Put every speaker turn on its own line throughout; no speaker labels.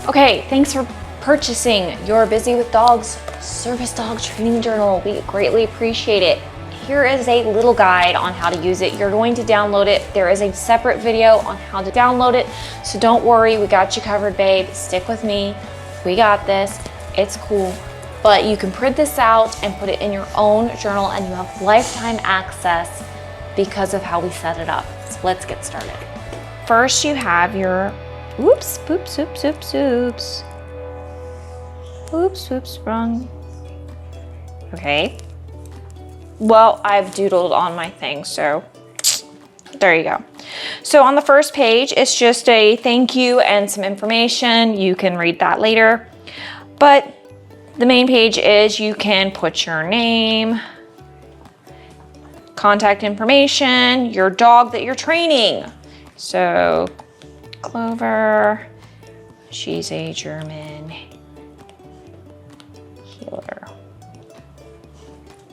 Okay, thanks for purchasing your Busy with Dogs Service Dog Training Journal. We greatly appreciate it. Here is a little guide on how to use it. You're going to download it. There is a separate video on how to download it. So don't worry, we got you covered, babe. Stick with me. We got this. It's cool. But you can print this out and put it in your own journal, and you have lifetime access because of how we set it up. So let's get started. First, you have your oops, oops, oops, oops, oops. Oops, oops, wrong. Okay. Well, I've doodled on my thing, so there you go. So on the first page, it's just a thank you and some information. You can read that later. But the main page is you can put your name, contact information, your dog that you're training. So Clover, she's a German healer.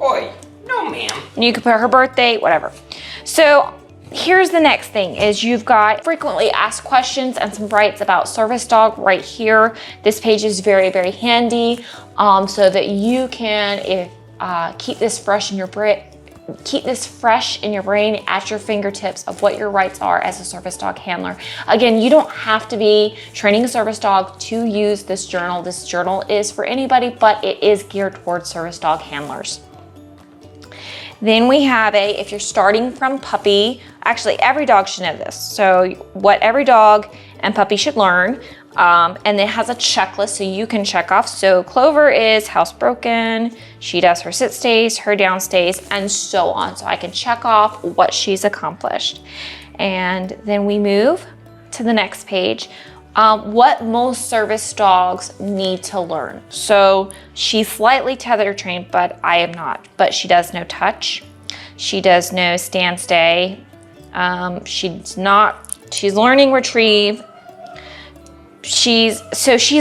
Oi, no ma'am.
And you can put her birthday, whatever. So here's the next thing is you've got frequently asked questions and some rights about service dog right here. This page is very, very handy so that you can keep this fresh in your brain. Keep this fresh in your brain at your fingertips of what your rights are as a service dog handler. Again, you don't have to be training a service dog to use this journal. This journal is for anybody, but it is geared towards service dog handlers. Then we have if you're starting from puppy, actually every dog should know this. So what every dog and puppy should learn, and it has a checklist so you can check off. So Clover is housebroken, she does her sit stays, her down stays, and so on. So I can check off what she's accomplished. And then we move to the next page. What most service dogs need to learn. So she's slightly tether trained, but I am not. But she does know touch. She does know stand stay. She's learning retrieve. She's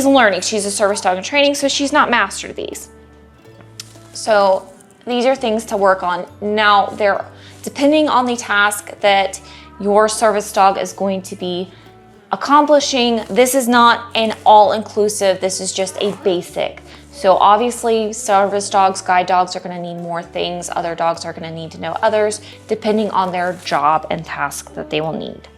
learning. She's a service dog in training, so she's not mastered these. So these are things to work on. Now, depending on the task that your service dog is going to be accomplishing, this is not an all-inclusive, this is just a basic. So obviously service dogs, guide dogs are gonna need more things, other dogs are gonna need to know others, depending on their job and task that they will need.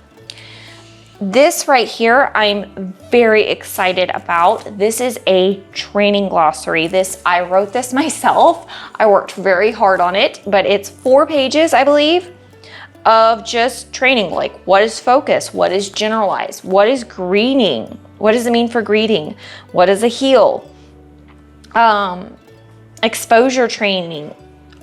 This right here, I'm very excited about. This is a training glossary. I wrote this myself. I worked very hard on it, but it's 4 pages, I believe, of just training, like what is focus, what is generalized, what is greeting, what does it mean for greeting, what is a heel, exposure training,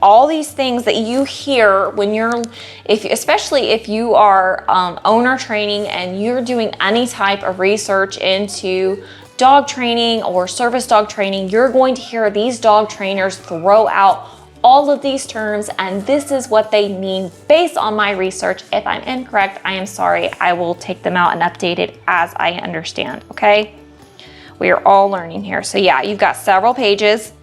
all these things that you hear when especially if you are owner training and you're doing any type of research into dog training or service dog training, you're going to hear these dog trainers throw out all of these terms, and this is what they mean based on my research. If I'm incorrect, I am sorry. I will take them out and update it as I understand, okay? We are all learning here. So yeah, you've got several pages.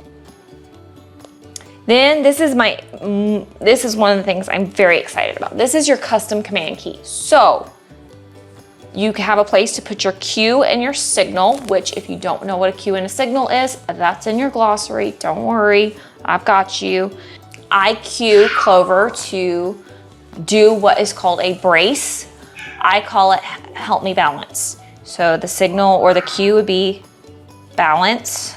Then this is one of the things I'm very excited about. This is your custom command key. So you have a place to put your cue and your signal, which if you don't know what a cue and a signal is, that's in your glossary. Don't worry, I've got you. I cue Clover to do what is called a brace. I call it help me balance. So the signal or the cue would be balance.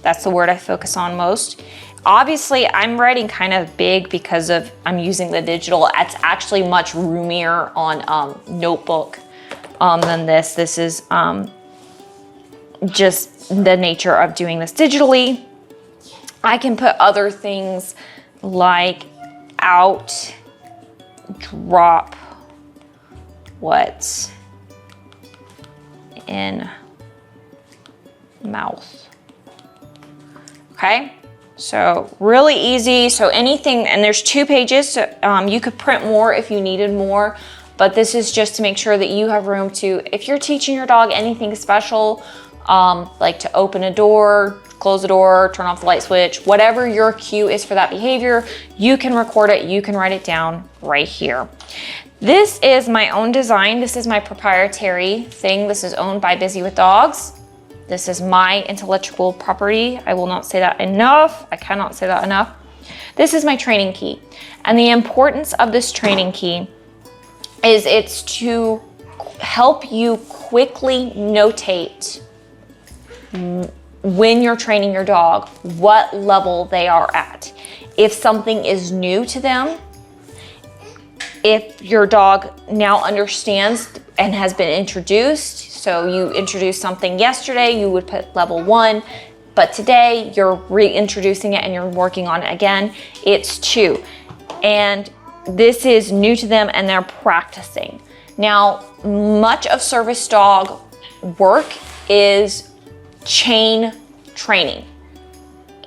That's the word I focus on most. Obviously, I'm writing kind of big because I'm using the digital. It's actually much roomier on notebook than this. This is just the nature of doing this digitally. I can put other things like out, drop, what's in mouth. Okay, so really easy. So anything, and there's 2 pages. So, you could print more if you needed more, but this is just to make sure that you have room to, if you're teaching your dog anything special, like to open a door, close the door, turn off the light switch, whatever your cue is for that behavior, you can record it, you can write it down right here. This is my own design. This is my proprietary thing. This is owned by Busy with Dogs. This is my intellectual property. I will not say that enough. I cannot say that enough. This is my training key. And the importance of this training key is it's to help you quickly notate when you're training your dog, what level they are at. If something is new to them, if your dog now understands and has been introduced, so you introduced something yesterday, you would put level 1, but today you're reintroducing it and you're working on it again, it's 2. And this is new to them and they're practicing. Now, much of service dog work is chain training.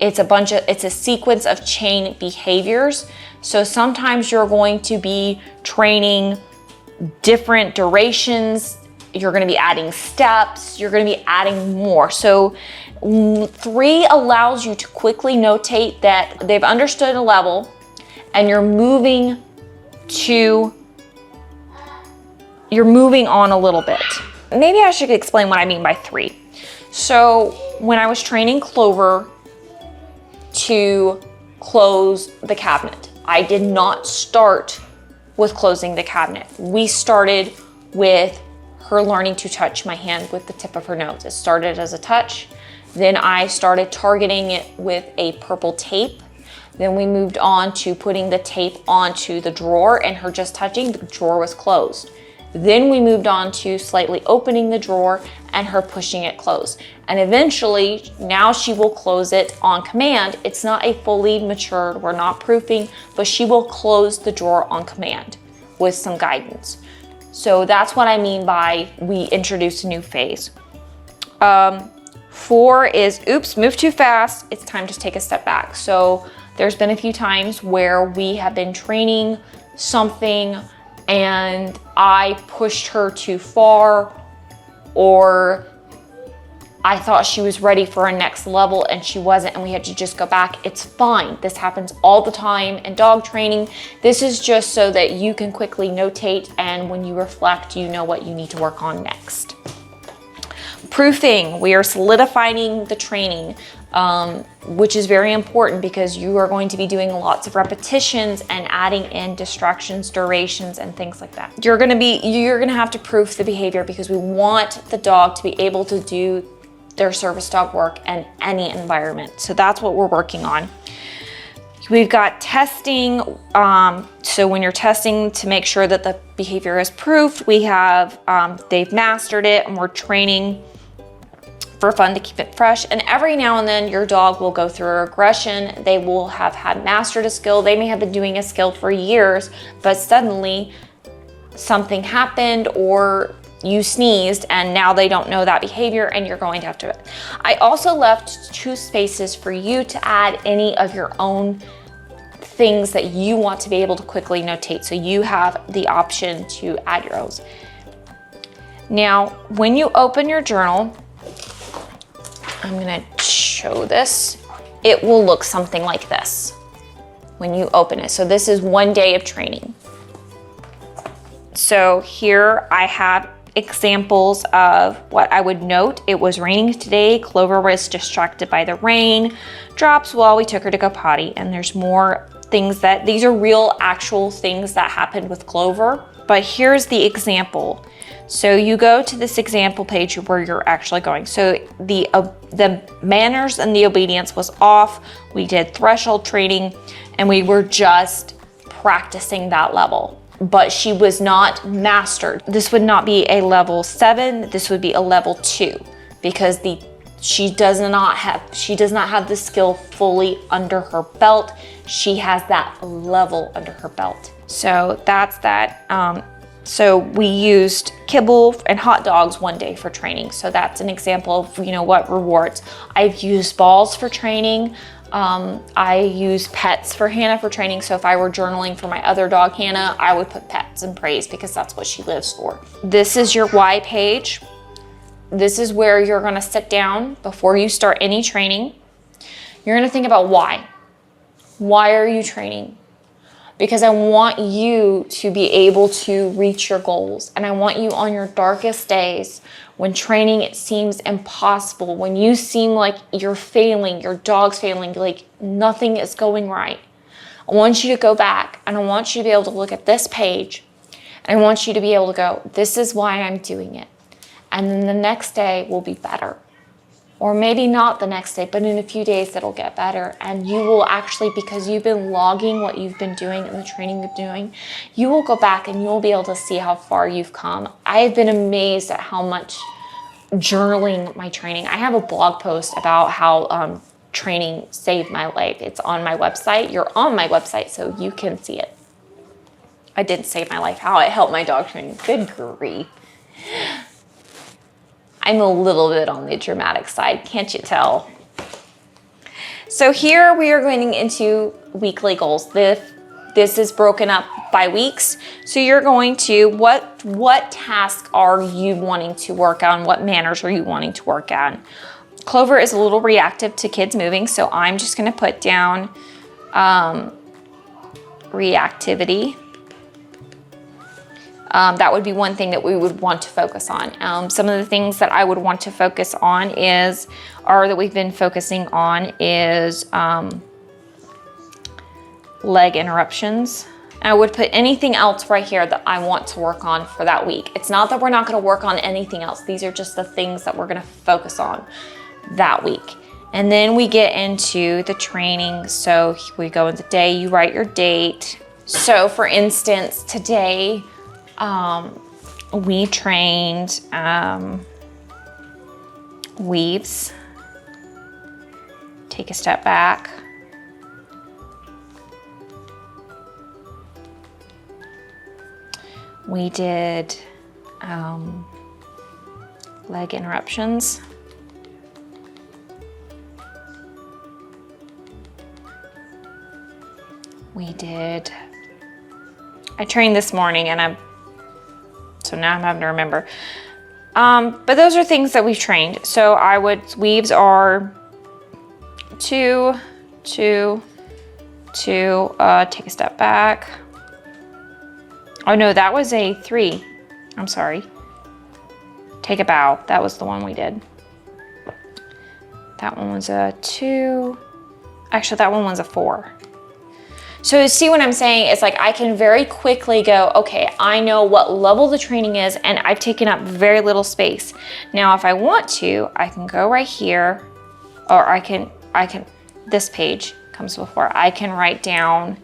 It's a sequence of chain behaviors. So sometimes you're going to be training different durations, you're gonna be adding steps, you're gonna be adding more. So 3 allows you to quickly notate that they've understood a level and you're moving on a little bit. Maybe I should explain what I mean by 3. So when I was training Clover to close the cabinet, I did not start with closing the cabinet. We started with her learning to touch my hand with the tip of her nose. It started as a touch. Then I started targeting it with a purple tape. Then we moved on to putting the tape onto the drawer and her just touching, the drawer was closed. Then we moved on to slightly opening the drawer and her pushing it closed. And eventually, now she will close it on command. It's not a fully matured, we're not proofing, but she will close the drawer on command with some guidance. So that's what I mean by we introduce a new phase. 4 is, oops, move too fast. It's time to take a step back. So there's been a few times where we have been training something and I pushed her too far, or I thought she was ready for a next level and she wasn't, and we had to just go back. It's fine. This happens all the time in dog training. This is just so that you can quickly notate, and when you reflect, you know what you need to work on next. Proofing, we are solidifying the training, which is very important because you are going to be doing lots of repetitions and adding in distractions, durations, and things like that. You're gonna have to proof the behavior because we want the dog to be able to do their service dog work in any environment. So that's what we're working on. We've got testing. So when you're testing to make sure that the behavior is proofed, we have, they've mastered it and we're training for fun to keep it fresh. And every now and then your dog will go through a regression. They will have had mastered a skill. They may have been doing a skill for years, but suddenly something happened or you sneezed and now they don't know that behavior and you're going to have to. I also left 2 spaces for you to add any of your own things that you want to be able to quickly notate. So you have the option to add your own. Now, when you open your journal, I'm gonna show this. It will look something like this when you open it. So this is 1 day of training. So here I have examples of what I would note. It was raining today. Clover was distracted by the rain. Drops while we took her to go potty. And there's more things that, these are real actual things that happened with Clover. But here's the example. So you go to this example page where you're actually going. So the manners and the obedience was off. We did threshold training and we were just practicing that level, but she was not mastered. This would not be a level 7. This would be a level 2 because she does not have the skill fully under her belt. She has that level under her belt. So that's that. So we used kibble and hot dogs 1 day for training. So that's an example of, what rewards. I've used balls for training. I use pets for Hannah for training. So if I were journaling for my other dog, Hannah, I would put pets and praise because that's what she lives for. This is your why page. this is where you're gonna sit down before you start any training. You're gonna think about why. Why are you training? Because I want you to be able to reach your goals. And I want you on your darkest days, when training it seems impossible, when you seem like you're failing, your dog's failing, like nothing is going right. I want you to go back and I want you to be able to look at this page and I want you to be able to go, this is why I'm doing it. And then the next day will be better. Or maybe not the next day, but in a few days it'll get better. And you will actually, because you've been logging what you've been doing and the training you're doing, you will go back and you'll be able to see how far you've come. I have been amazed at how much journaling my training. I have a blog post about how training saved my life. It's on my website. You're on my website, so you can see it. I didn't save my life, how it helped my dog training. Good grief. I'm a little bit on the dramatic side, can't you tell? So here we are going into weekly goals. This is broken up by weeks. So you're going to, what tasks are you wanting to work on? What manners are you wanting to work on? Clover is a little reactive to kids moving, so I'm just gonna put down reactivity. That would be one thing that we would want to focus on. Some of the things that I would want to focus on that we've been focusing on is leg interruptions. I would put anything else right here that I want to work on for that week. It's not that we're not gonna work on anything else. These are just the things that we're gonna focus on that week. And then we get into the training. So we go in the day, you write your date. So for instance, today, we trained weaves. Take a step back. We did leg interruptions. I trained this morning so now I'm having to remember. But those are things that we've trained. So weaves are 2, 2, 2, take a step back. Oh no, that was a 3. I'm sorry. Take a bow, that was the one we did. That one was a 2. Actually, that one was a 4. So see what I'm saying? It's like I can very quickly go, okay, I know what level the training is and I've taken up very little space. Now, if I want to, I can go right here, or I can, this page comes before, I can write down,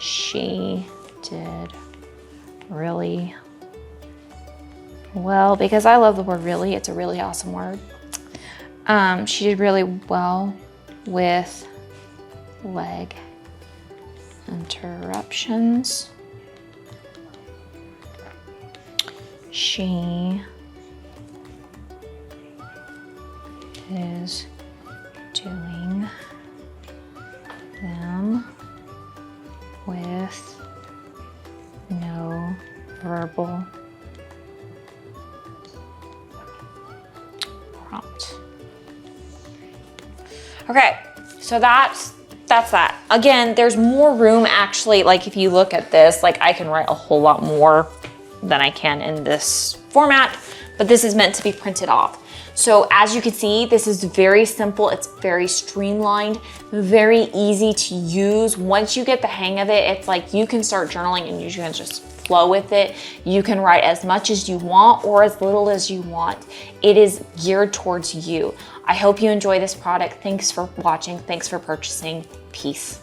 she did really well, because I love the word really, it's a really awesome word. She did really well with leg interruptions. She is doing them with no verbal prompt. Okay, so that's that. Again, there's more room actually, like if you look at this, like I can write a whole lot more than I can in this format, but this is meant to be printed off. So as you can see, this is very simple. It's very streamlined, very easy to use. Once you get the hang of it, it's like you can start journaling and you can just flow with it. You can write as much as you want or as little as you want. It is geared towards you. I hope you enjoy this product. Thanks for watching. Thanks for purchasing. Peace.